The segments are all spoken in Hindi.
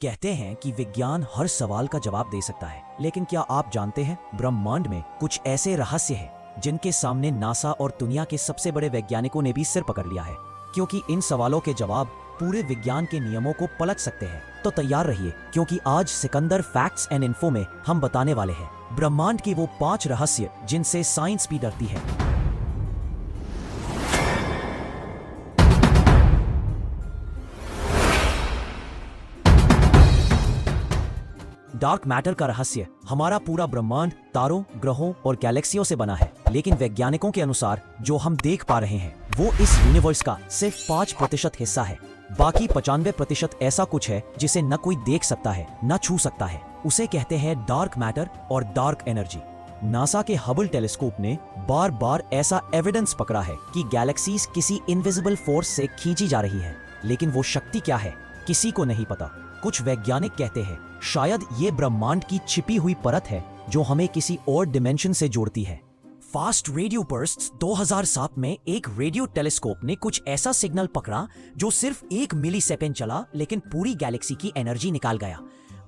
कहते हैं कि विज्ञान हर सवाल का जवाब दे सकता है, लेकिन क्या आप जानते हैं ब्रह्मांड में कुछ ऐसे रहस्य हैं जिनके सामने नासा और दुनिया के सबसे बड़े वैज्ञानिकों ने भी सिर पकड़ लिया है। क्योंकि इन सवालों के जवाब पूरे विज्ञान के नियमों को पलट सकते हैं। तो तैयार रहिए, क्योंकि आज सिकंदर फैक्ट्स एंड इन्फो में हम बताने वाले हैं ब्रह्मांड की वो 5 रहस्य जिनसे साइंस भी डरती है। डार्क मैटर का रहस्य। हमारा पूरा ब्रह्मांड तारों, ग्रहों और गैलेक्सियों से बना है, लेकिन वैज्ञानिकों के अनुसार जो हम देख पा रहे हैं वो इस यूनिवर्स का सिर्फ 5% हिस्सा है। बाकी 95% ऐसा कुछ है जिसे न कोई देख सकता है न छू सकता है। उसे कहते हैं डार्क मैटर और डार्क एनर्जी। नासा के हबल टेलीस्कोप ने बार बार ऐसा एविडेंस पकड़ा है कि गैलेक्सीज किसी इनविजिबल फोर्स से खींची जा रही है, लेकिन वो शक्ति क्या है किसी को नहीं पता। कुछ वैज्ञानिक कहते हैं शायद ये ब्रह्मांड की छिपी हुई परत है जो हमें किसी और डिमेंशन से जोड़ती है। फास्ट रेडियो बर्स्ट्स 2007 में एक रेडियो टेलीस्कोप ने कुछ ऐसा सिग्नल पकड़ा जो सिर्फ 1 मिलीसेकंड चला, लेकिन पूरी गैलेक्सी की एनर्जी निकाल गया।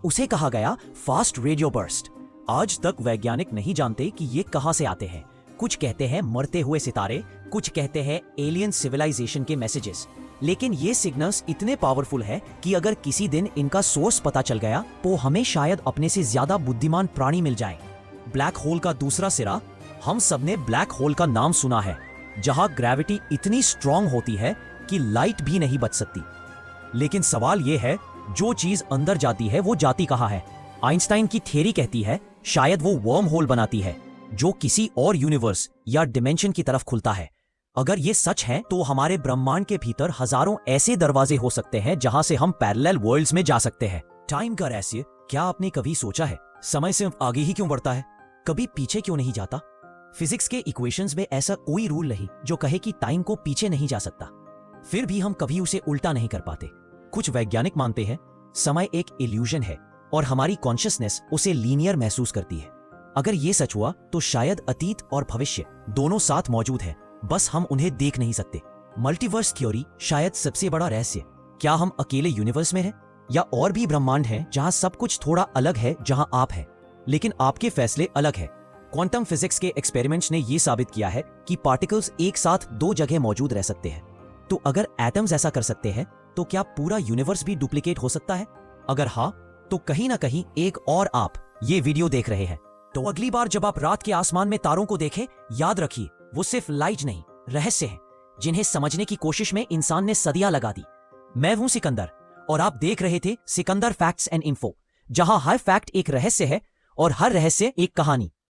उसे कहा गया फास्ट रेडियो बर्स्ट। आज तक वैज्ञानिक नहीं जानते कि ये कहां से आते हैं। कुछ कहते हैं मरते हुए सितारे, कुछ कहते हैं एलियन सिविलाइजेशन के मैसेजेस। लेकिन ये सिग्नल्स इतने पावरफुल है कि अगर किसी दिन इनका सोर्स पता चल गया तो हमें शायद अपने से ज्यादा बुद्धिमान प्राणी मिल जाए। ब्लैक होल का दूसरा सिरा। हम सबने ब्लैक होल का नाम सुना है, जहां ग्रेविटी इतनी स्ट्रांग होती है कि लाइट भी नहीं बच सकती। लेकिन सवाल यह है, जो चीज अंदर जाती है वो जाती कहां है? आइंस्टाइन की थ्योरी कहती है शायद वो वर्म होल बनाती है जो किसी और यूनिवर्स या डिमेंशन की तरफ खुलता है। अगर ये सच है तो हमारे ब्रह्मांड के भीतर हजारों ऐसे दरवाजे हो सकते हैं जहां से हम पैरेलल वर्ल्ड्स में जा सकते हैं। टाइम का रहस्य। क्या आपने कभी सोचा है समय सिर्फ आगे ही क्यों बढ़ता है, कभी पीछे क्यों नहीं जाता? फिजिक्स के इक्वेशंस में ऐसा कोई रूल नहीं जो कहे कि टाइम को पीछे नहीं जा सकता, फिर भी हम कभी उसे उल्टा नहीं कर पाते। कुछ वैज्ञानिक मानते हैं समय एक इल्यूजन है और हमारी कॉन्शियसनेस उसे लीनियर महसूस करती है। अगर ये सच हुआ तो शायद अतीत और भविष्य दोनों साथ मौजूद है, बस हम उन्हें देख नहीं सकते। मल्टीवर्स थ्योरी शायद सबसे बड़ा रहस्य। क्या हम अकेले यूनिवर्स में हैं या और भी ब्रह्मांड हैं जहां सब कुछ थोड़ा अलग है जहां आप हैं, लेकिन आपके फैसले अलग है? क्वांटम फिजिक्स के एक्सपेरिमेंट्स ने यह साबित किया है कि पार्टिकल्स एक साथ 2 जगह मौजूद रह सकते हैं। तो अगर एटम्स ऐसा कर सकते हैं तो क्या पूरा यूनिवर्स भी डुप्लीकेट हो सकता है? अगर हाँ, तो कहीं ना कहीं एक और आप ये वीडियो देख रहे हैं। तो अगली बार जब आप रात के आसमान में तारों को देखें, याद रखिए वो सिर्फ लाइट नहीं, रहस्य हैं जिन्हें समझने की कोशिश में इंसान ने सदियां लगा दी। मैं हूं सिकंदर और आप देख रहे थे सिकंदर फैक्ट्स एंड इन्फो, जहां हर फैक्ट एक रहस्य है और हर रहस्य एक कहानी।